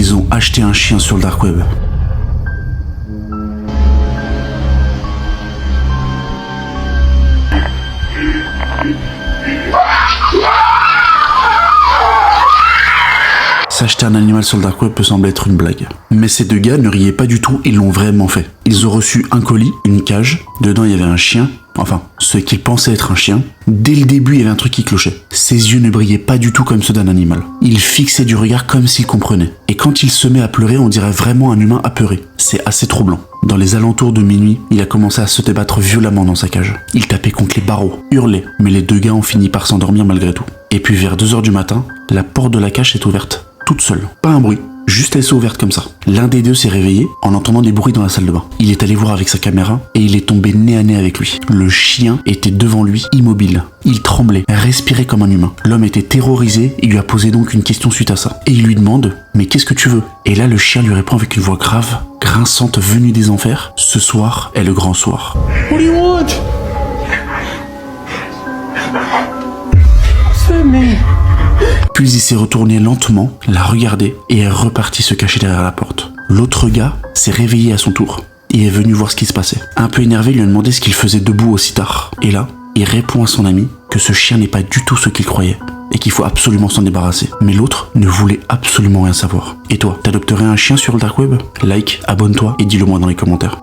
ils ont acheté un chien sur le dark web. S'acheter un animal sur le dark web peut sembler être une blague. Mais ces deux gars ne riaient pas du tout, ils l'ont vraiment fait. Ils ont reçu un colis, une cage, dedans il y avait un chien, enfin, ce qu'ils pensaient être un chien. Dès le début, il y avait un truc qui clochait. Ses yeux ne brillaient pas du tout comme ceux d'un animal. Il fixait du regard comme s'il comprenait. Et quand il se met à pleurer, on dirait vraiment un humain apeuré. C'est assez troublant. Dans les alentours de minuit, il a commencé à se débattre violemment dans sa cage. Il tapait contre les barreaux, hurlait, mais les deux gars ont fini par s'endormir malgré tout. Et puis vers 2h du matin, la porte de la cage s'est ouverte. Toute seule. Pas un bruit. Juste elle s'est ouverte comme ça. L'un des deux s'est réveillé en entendant des bruits dans la salle de bain. Il est allé voir avec sa caméra et il est tombé nez à nez avec lui. Le chien était devant lui, immobile. Il tremblait, respirait comme un humain. L'homme était terrorisé et lui a posé donc une question suite à ça. Et il lui demande « Mais qu'est-ce que tu veux ?» Et là, le chien lui répond avec une voix grave, grinçante, venue des enfers. « Ce soir est le grand soir. » What do you want? Save me. Puis il s'est retourné lentement, l'a regardé et est reparti se cacher derrière la porte. L'autre gars s'est réveillé à son tour et est venu voir ce qui se passait. Un peu énervé, il lui a demandé ce qu'il faisait debout aussi tard. Et là, il répond à son ami que ce chien n'est pas du tout ce qu'il croyait et qu'il faut absolument s'en débarrasser. Mais l'autre ne voulait absolument rien savoir. Et toi, t'adopterais un chien sur le dark web? Like, abonne-toi et dis-le moi dans les commentaires.